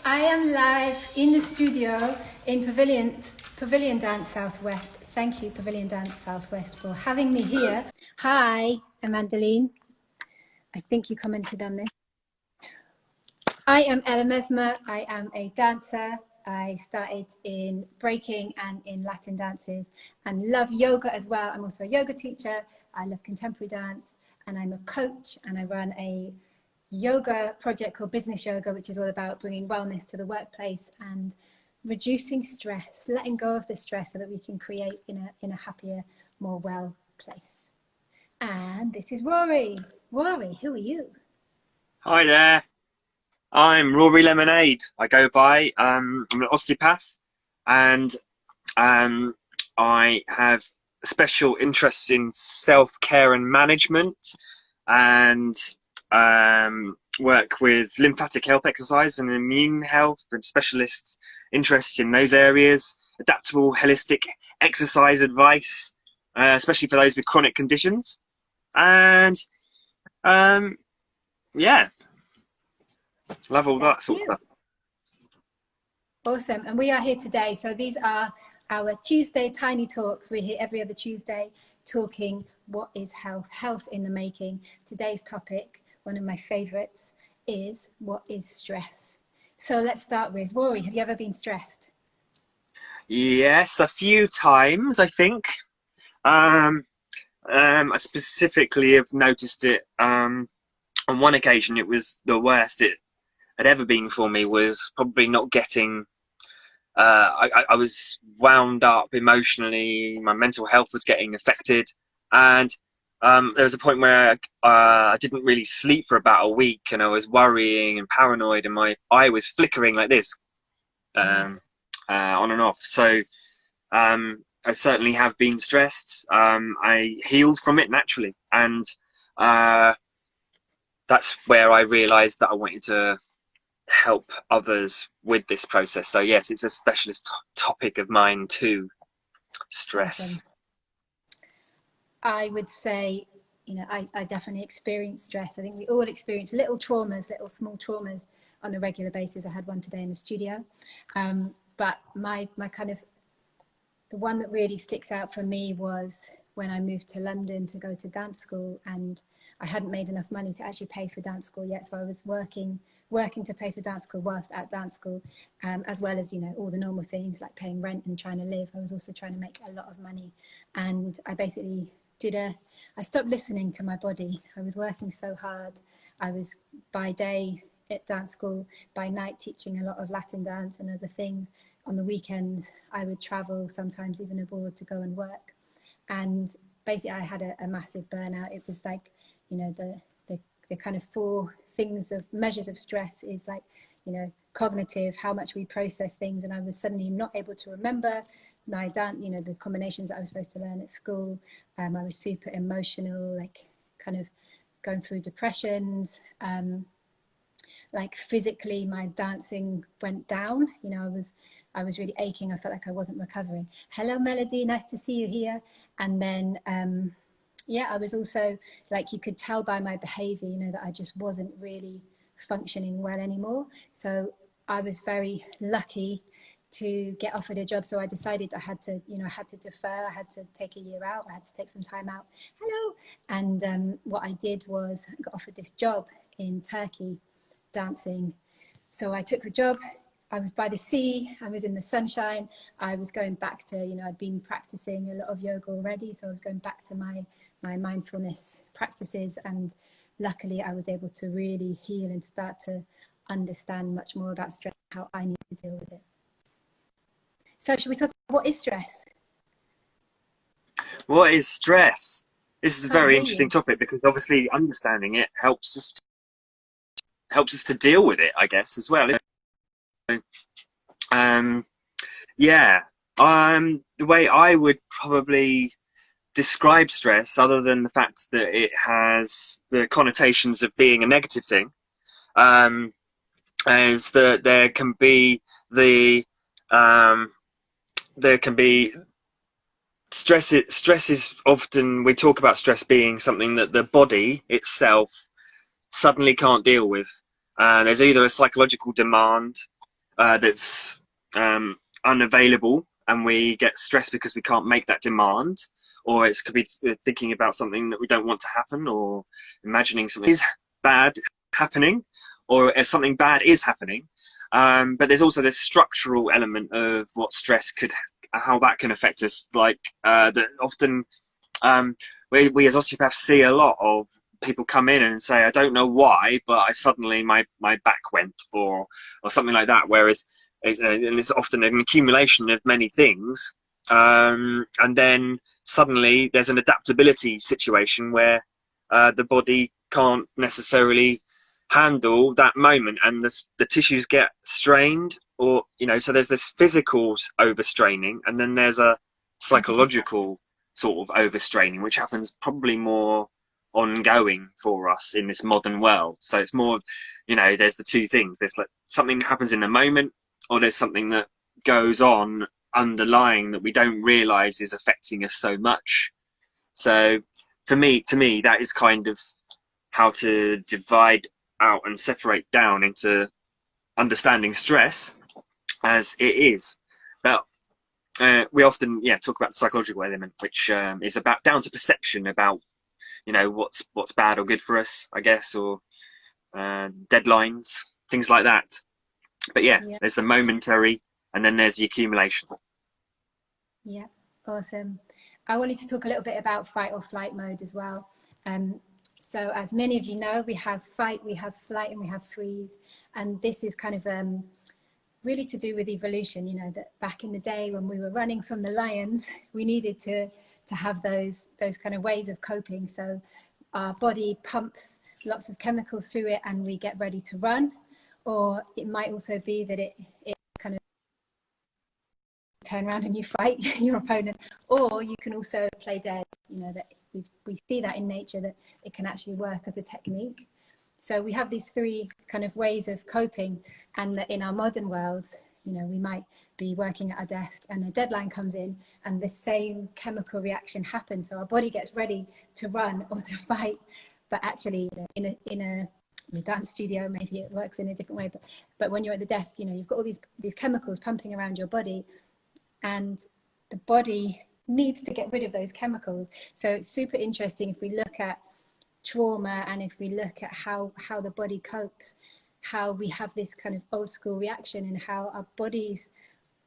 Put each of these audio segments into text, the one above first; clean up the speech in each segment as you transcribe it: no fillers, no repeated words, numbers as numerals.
I am live in the studio in Pavilion Dance Southwest. Thank you, Pavilion Dance Southwest, for having me here. Hi, Amandaline. I think you commented on this. I am Ella Mesmer. I am a dancer. I started in breaking and in Latin dances and love yoga as well. I'm also a yoga teacher. I love contemporary dance and I'm a coach, and I run a yoga project called Business Yoga, which is all about bringing wellness to the workplace and reducing stress, letting go of the stress so that we can create in a happier, more well place. And this is Rory. Rory, who are you? Hi there, I'm Rory Lemonade. I go by, I'm an osteopath, and I have special interests in self-care and management, and work with lymphatic health exercise and immune health and specialists interests in those areas, adaptable holistic exercise advice, especially for those with chronic conditions, and yeah, love all that That's sort of you. stuff. Awesome. And we are here today. So these are our Tuesday Tiny Talks. We're here every other Tuesday talking what is health, health in the making. Today's topic, one of my favorites, is what is stress. So let's start with Rory. Have you ever been stressed? Yes, a few times, I think. Um, I specifically have noticed it on one occasion. It was the worst it had ever been for me, was probably not getting I was wound up emotionally, my mental health was getting affected, and there was a point where I didn't really sleep for about a week, and I was worrying and paranoid, and my eye was flickering like this, Yes. um, on and off. So I certainly have been stressed. I healed from it naturally, and uh, that's where I realised that I wanted to help others with this process. So yes, it's a specialist topic of mine too, Awesome. stress. I would say, I definitely experience stress. I think we all experience little traumas, little small traumas on a regular basis. I had one today in the studio. But my kind of, the one that really sticks out for me was when I moved to London to go to dance school, and I hadn't made enough money to actually pay for dance school yet. So I was working to pay for dance school whilst at dance school, as well as, all the normal things like paying rent and trying to live. I was also trying to make a lot of money. And I basically I stopped listening to my body. I was working so hard. I was by day at dance school, by night teaching a lot of Latin dance and other things. On the weekends, I would travel, sometimes even abroad, to go and work. And basically, I had a massive burnout. It was like, the kind of four things of measures of stress is like, cognitive, how much we process things. And I was suddenly not able to remember my dance, the combinations that I was supposed to learn at school. I was super emotional, like kind of going through depressions. Like physically, my dancing went down. I was really aching. I felt like I wasn't recovering. Hello, Melody. Nice to see you here. And then, yeah, I was also, like, you could tell by my behavior, that I just wasn't really functioning well anymore. So I was very lucky to get offered a job. So I decided I had to defer. I had to take a year out. I had to take some time out. Hello. And what I did was I got offered this job in Turkey dancing. So I took the job. I was by the sea. I was in the sunshine. I was going back to, I'd been practicing a lot of yoga already. So I was going back to my mindfulness practices. And luckily, I was able to really heal and start to understand much more about stress, how I need to deal with it. So should we talk about what is stress? What is stress? This is a Can't very hear interesting you. topic, because obviously understanding it helps us to deal with it, I guess, as well. Um, yeah. The way I would probably describe stress, other than the fact that it has the connotations of being a negative thing, um, is that the um, there can be stress is often, we talk about stress being something that the body itself suddenly can't deal with. There's either a psychological demand, that's unavailable, and we get stressed because we can't make that demand, or it could be thinking about something that we don't want to happen, or imagining something is bad happening, or if something bad is happening. But there's also this structural element of what stress how that can affect us. Like that often we as osteopaths see a lot of people come in and say, I don't know why, but I suddenly my back went, or something like that. Whereas and it's often an accumulation of many things, and then suddenly there's an adaptability situation where the body can't necessarily handle that moment, and the tissues get strained, or so there's this physical overstraining, and then there's a psychological sort of overstraining, which happens probably more ongoing for us in this modern world. So it's more of, there's the two things. There's like something that happens in the moment, or there's something that goes on underlying that we don't realize is affecting us so much. So to me that is kind of how to divide out and separate down into understanding stress as it is. But we often talk about the psychological element, which is about down to perception about what's bad or good for us, I guess, or deadlines, things like that. But there's the momentary, and then there's the accumulation. Yeah, awesome. I wanted to talk a little bit about fight or flight mode as well. So as many of you know, we have fight, we have flight, and we have freeze. And this is kind of really to do with evolution, that back in the day when we were running from the lions, we needed to have those kind of ways of coping. So our body pumps lots of chemicals through it and we get ready to run. Or it might also be that it kind of turn around and you fight your opponent. Or you can also play dead, that we see that in nature, that it can actually work as a technique. So we have these three kind of ways of coping, and that in our modern world, we might be working at our desk and a deadline comes in and the same chemical reaction happens. So our body gets ready to run or to fight, but actually in a dance studio, maybe it works in a different way. But when you're at the desk, you've got all these chemicals pumping around your body, and the body needs to get rid of those chemicals. So it's super interesting if we look at trauma, and if we look at how the body copes, how we have this kind of old school reaction, and how our bodies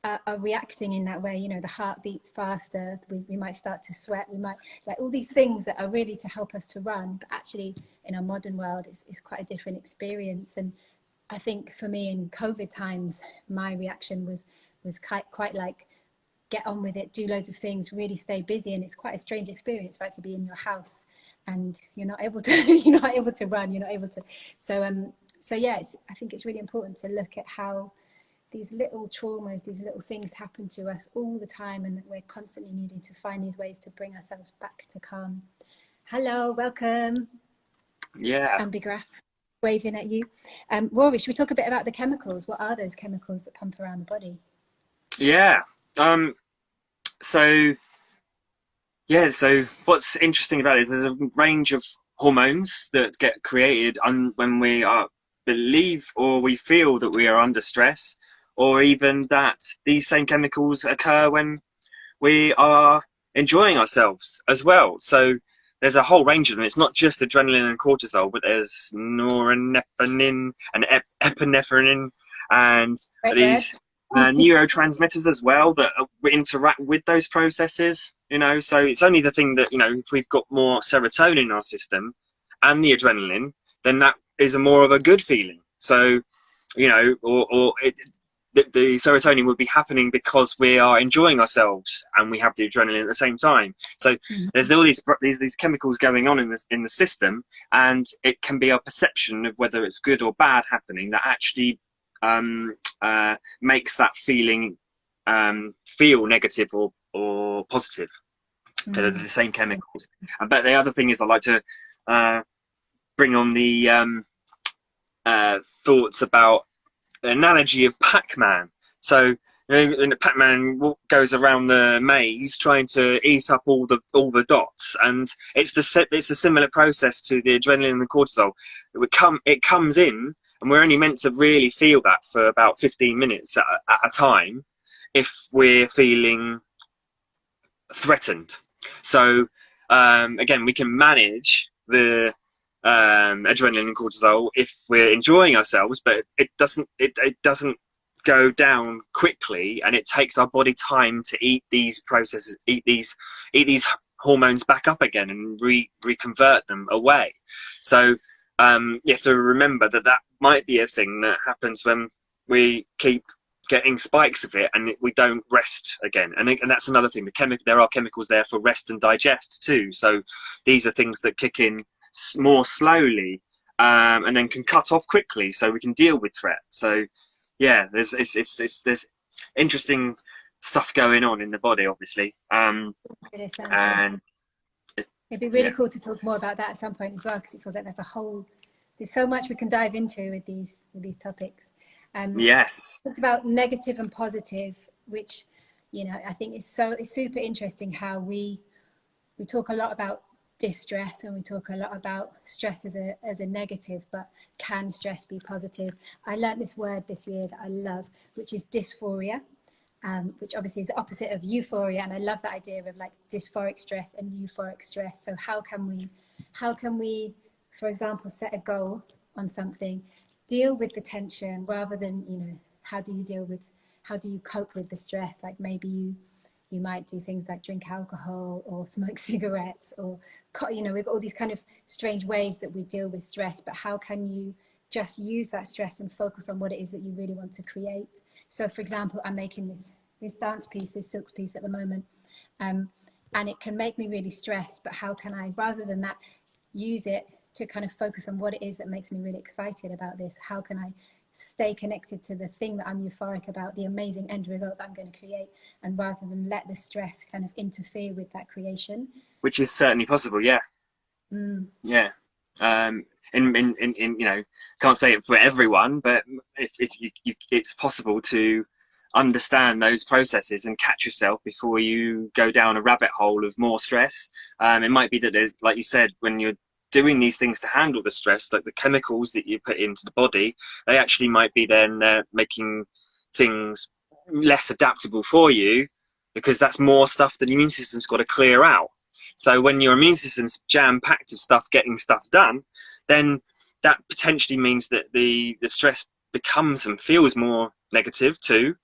are reacting in that way. The heart beats faster, we might start to sweat, we might, like, all these things that are really to help us to run, but actually in our modern world it's quite a different experience. And I think for me in COVID times, my reaction was quite like, get on with it, do loads of things, really stay busy. And it's quite a strange experience, right, to be in your house and you're not able to run, you're not able to. So yeah, I think it's really important to look at how these little traumas, these little things happen to us all the time, and that we're constantly needing to find these ways to bring ourselves back to calm. Hello, welcome. Yeah. Ambigraph, waving at you. Rory, should we talk a bit about the chemicals? What are those chemicals that pump around the body? Yeah. So what's interesting about it is there's a range of hormones that get created when we believe or we feel that we are under stress, or even that these same chemicals occur when we are enjoying ourselves as well. So there's a whole range of them. It's not just adrenaline and cortisol, but there's norepinephrine and epinephrine and these neurotransmitters as well that interact with those processes. So it's only the thing that, if we've got more serotonin in our system and the adrenaline, then that is more of a good feeling. So, the serotonin would be happening because we are enjoying ourselves and we have the adrenaline at the same time. So there's all these chemicals going on in the system, and it can be our perception of whether it's good or bad happening that actually makes that feeling feel negative or positive. They're the same chemicals. But the other thing is, I like to bring on the thoughts about the analogy of Pac-Man. So Pac-Man goes around the maze trying to eat up all the dots, and it's a similar process to the adrenaline and the cortisol. It comes in, and we're only meant to really feel that for about 15 minutes at a time if we're feeling threatened. So again, we can manage the adrenaline and cortisol if we're enjoying ourselves, but it doesn't go down quickly, and it takes our body time to eat these processes, eat these hormones back up again and reconvert them away. So you have to remember that that might be a thing that happens when we keep getting spikes of it and we don't rest again. And that's another thing. There are chemicals there for rest and digest too. So these are things that kick in more slowly and then can cut off quickly, so we can deal with threat. So yeah, there's interesting stuff going on in the body, obviously. And it'd be really cool to talk more about that at some point as well, because it feels like there's so much we can dive into with these topics. Yes. Talked about negative and positive, which, you know, I think it's super interesting how we talk a lot about distress and we talk a lot about stress as a negative, but can stress be positive? I learned this word this year that I love, which is dysphoria, which obviously is the opposite of euphoria. And I love that idea of like dysphoric stress and euphoric stress. So how can we, for example, set a goal on something, deal with the tension rather than, you know, how do you cope with the stress? Like maybe you might do things like drink alcohol or smoke cigarettes, or, you know, we've got all these kind of strange ways that we deal with stress, but how can you just use that stress and focus on what it is that you really want to create? So for example, I'm making this dance piece, this silks piece at the moment, and it can make me really stressed, but how can I, rather than that, use it to kind of focus on what it is that makes me really excited about this? How can I stay connected to the thing that I'm euphoric about, the amazing end result that I'm going to create, and rather than let the stress kind of interfere with that creation? Which is certainly possible, yeah. Yeah. In you know, can't say it for everyone, but if you it's possible to understand those processes and catch yourself before you go down a rabbit hole of more stress. It might be that there's, like you said, when you're doing these things to handle the stress, like the chemicals that you put into the body, they actually might be then making things less adaptable for you, because that's more stuff that the immune system's got to clear out. So when your immune system's jam-packed of stuff, getting stuff done, then that potentially means that the stress becomes and feels more negative too,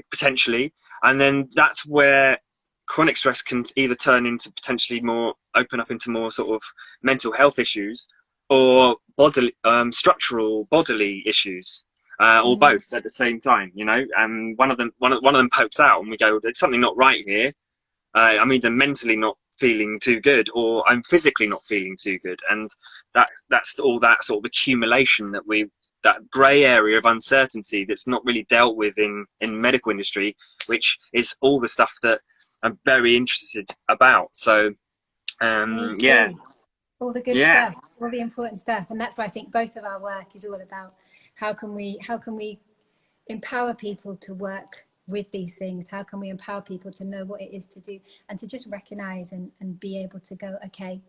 potentially. And then that's where chronic stress can either turn into potentially open up into more sort of mental health issues, or bodily, structural bodily issues, or both at the same time, you know. And one of them pokes out and we go, there's something not right here. I'm either mentally not feeling too good, or I'm physically not feeling too good. And that's all that sort of accumulation that grey area of uncertainty that's not really dealt with in medical industry, which is all the stuff that I'm very interested about. So yeah, all the good stuff, all the important stuff. And that's why I think both of our work is all about how can we empower people to work with these things? How can we empower people to know what it is to do, and to just recognize and be able to go, okay,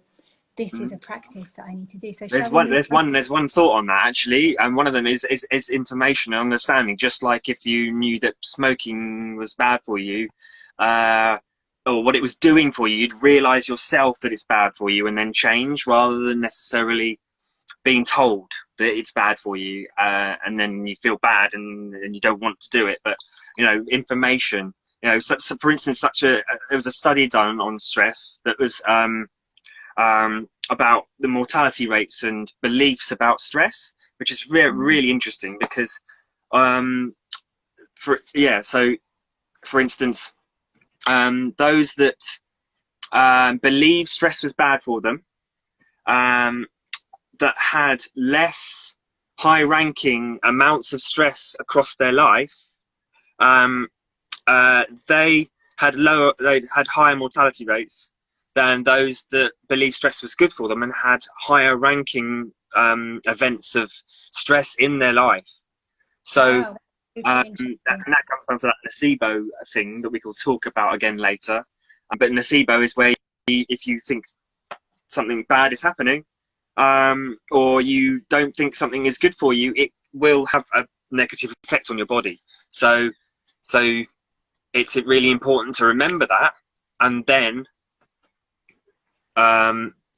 this is a practice that I need to do. So there's one thought on that actually, and one of them is information and understanding. Just like if you knew that smoking was bad for you, or what it was doing for you, you'd realize yourself that it's bad for you and then change, rather than necessarily being told that it's bad for you, and then you feel bad and you don't want to do it. But you know, information, you know, so for instance, there was a study done on stress that was about the mortality rates and beliefs about stress, which is really interesting, because so for instance, those that believe stress was bad for them, that had less high-ranking amounts of stress across their life, they had higher mortality rates than those that believed stress was good for them and had higher ranking events of stress in their life. So wow, and that comes down to that nocebo thing that we will talk about again later. But nocebo is where if you think something bad is happening, or you don't think something is good for you, will have a negative effect on your body. So it's really important to remember that, and then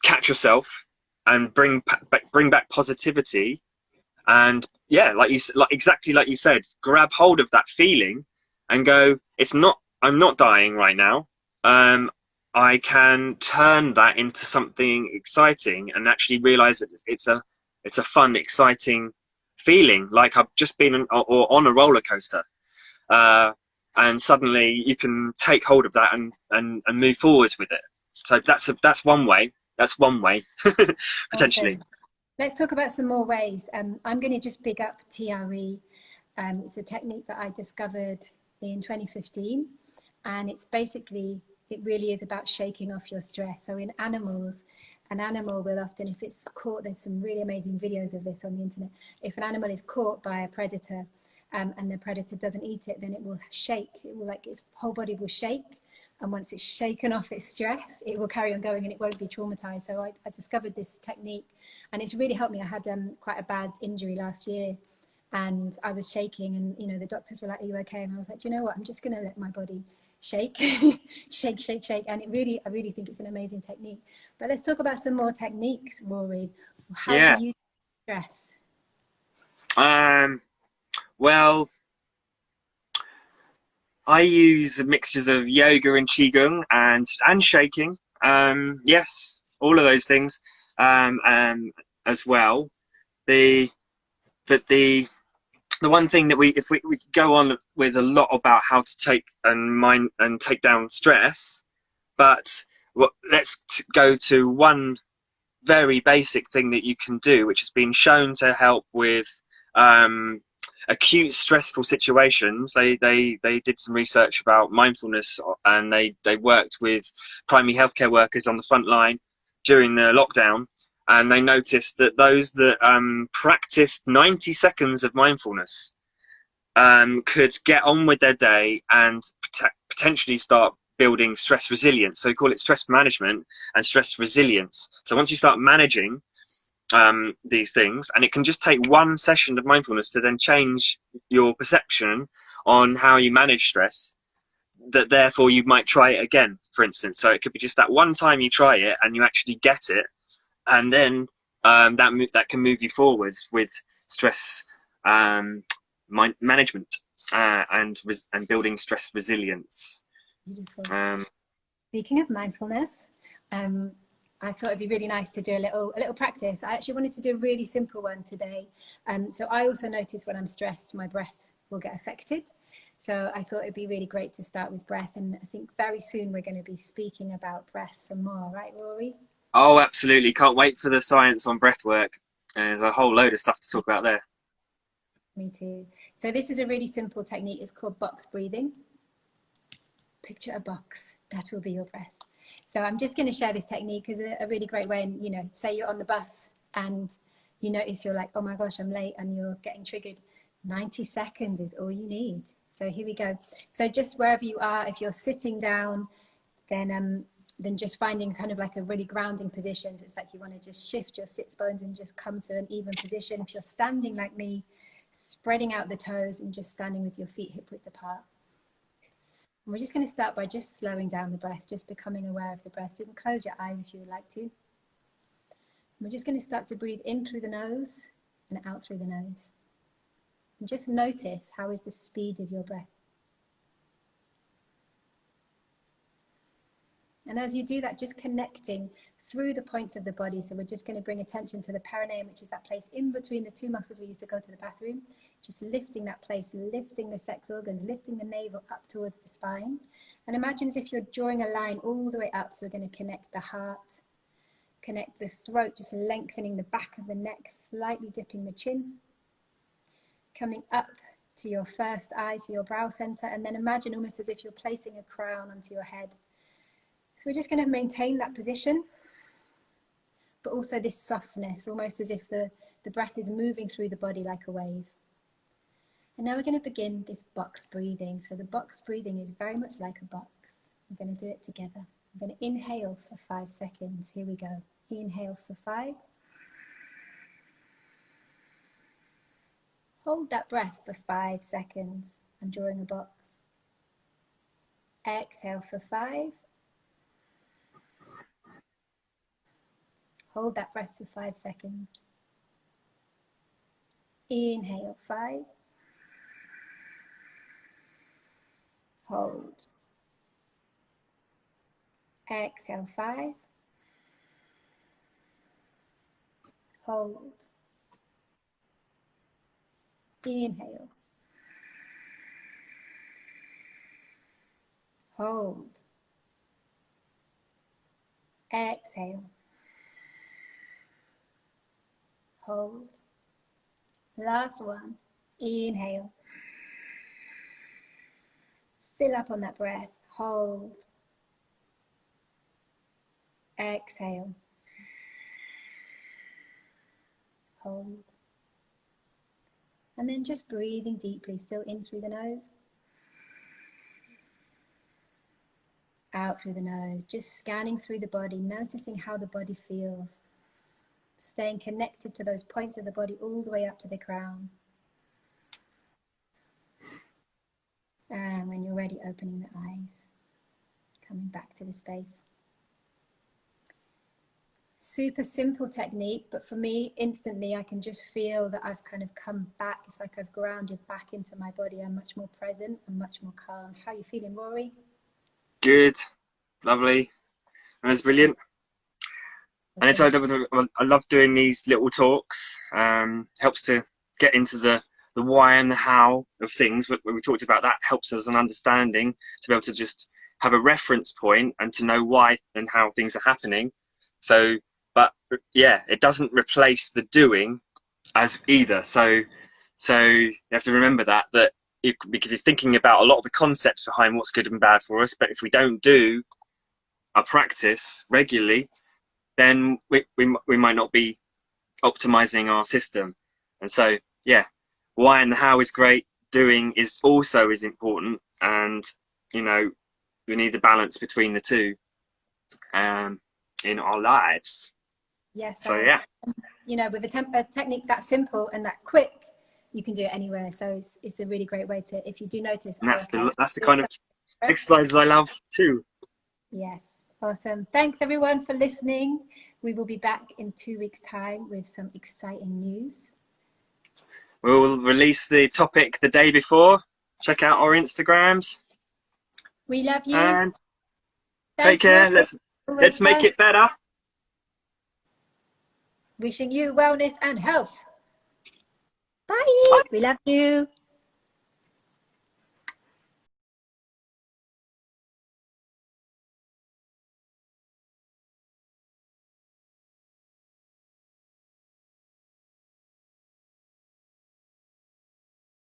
catch yourself and bring back positivity. And yeah, exactly like you said, grab hold of that feeling and go, I'm not dying right now. I can turn that into something exciting and actually realize that it's a fun, exciting feeling, like I've just been on a roller coaster. And suddenly you can take hold of that and move forward with it. So that's one way. That's one way, potentially. Awesome. Let's talk about some more ways. I'm going to just big up TRE. It's a technique that I discovered in 2015, and it's basically, it really is about shaking off your stress. So in animals, an animal will often, if it's caught, there's some really amazing videos of this on the internet. If an animal is caught by a predator, and the predator doesn't eat it, then it will shake. It will, like, its whole body will shake. And once it's shaken off its stress, it will carry on going and it won't be traumatized. So I discovered this technique, and it's really helped me. I had quite a bad injury last year, and I was shaking, and you know, the doctors were like, "Are you okay?" And I was like, "Do you know what? I'm just going to let my body shake, shake, shake, shake." And I really think it's an amazing technique. But let's talk about some more techniques, Rory. How do you stress? Well, I use mixtures of yoga and qigong and shaking. Yes, all of those things as well. But the one thing that if we go on with a lot about how to take down stress, but let's go to one very basic thing that you can do, which has been shown to help with acute stressful situations. They did some research about mindfulness, and they worked with primary healthcare workers on the front line during the lockdown, and they noticed that those that practiced 90 seconds of mindfulness could get on with their day and potentially start building stress resilience. So we call it stress management and stress resilience. So once you start managing these things, and it can just take one session of mindfulness to then change your perception on how you manage stress, that therefore you might try it again, for instance. So it could be just that one time you try it and you actually get it, and then that can move you forwards with stress management and building stress resilience. Beautiful. Speaking of mindfulness, I thought it'd be really nice to do a little practice. I actually wanted to do a really simple one today. So I also notice when I'm stressed, my breath will get affected. So I thought it'd be really great to start with breath. And I think very soon we're going to be speaking about breath some more, right, Rory? Oh, absolutely. Can't wait for the science on breath work. There's a whole load of stuff to talk about there. Me too. So this is a really simple technique. It's called box breathing. Picture a box. That will be your breath. So I'm just going to share this technique as a really great way. And, you know, say you're on the bus and you notice you're like, oh my gosh, I'm late, and you're getting triggered. 90 seconds is all you need. So here we go. So just wherever you are, if you're sitting down, then just finding kind of like a really grounding position. So it's like you want to just shift your sits bones and just come to an even position. If you're standing like me, spreading out the toes and just standing with your feet hip width apart. And we're just going to start by just slowing down the breath, just becoming aware of the breath. So you can close your eyes if you would like to. And we're just going to start to breathe in through the nose and out through the nose. And just notice, how is the speed of your breath? And as you do that, just connecting through the points of the body. So we're just going to bring attention to the perineum, which is that place in between the two muscles we use to go to the bathroom. Just lifting that place, lifting the sex organs, lifting the navel up towards the spine. And imagine as if you're drawing a line all the way up. So we're going to connect the heart, connect the throat, just lengthening the back of the neck, slightly dipping the chin. Coming up to your first eye, to your brow center. And then imagine almost as if you're placing a crown onto your head. So we're just going to maintain that position, but also this softness, almost as if the breath is moving through the body like a wave. And now we're going to begin this box breathing. So the box breathing is very much like a box. We're going to do it together. I'm going to inhale for 5 seconds. Here we go. Inhale for 5. Hold that breath for 5 seconds. I'm drawing a box. Exhale for 5. Hold that breath for 5 seconds. Inhale, 5. Hold. Exhale, 5. Hold. Inhale. Hold. Exhale. Hold. Last one. Inhale. Fill up on that breath. Hold. Exhale. Hold. And then just breathing deeply, still in through the nose. Out through the nose, just scanning through the body, noticing how the body feels. Staying connected to those points of the body all the way up to the crown. And when you're ready, opening the eyes, coming back to the space. Super simple technique, but for me, instantly, I can just feel that I've kind of come back. It's like I've grounded back into my body. I'm much more present and much more calm. How are you feeling, Rory? Good, lovely. That was brilliant. And it's, I love doing these little talks. Helps to get into the why and the how of things. When we talked about that, helps us an understanding to be able to just have a reference point and to know why and how things are happening. So, but yeah, it doesn't replace the doing as either. So you have to remember that because you're thinking about a lot of the concepts behind what's good and bad for us. But if we don't do our practice regularly, then we might not be optimizing our system. And so, yeah, why and the how is great. Doing is also is important, and you know, we need the balance between the two in our lives. Yes. So yeah, you know, with a technique that simple and that quick, you can do it anywhere. So it's a really great way to, if you do notice. and that's the kind of exercises I love too. Yes. Awesome. Thanks everyone for listening. We will be back in 2 weeks' time with some exciting news. We'll release the topic the day before. Check out our Instagrams. We love you. And take care. Let's make it better. Wishing you wellness and health. Bye. We love you.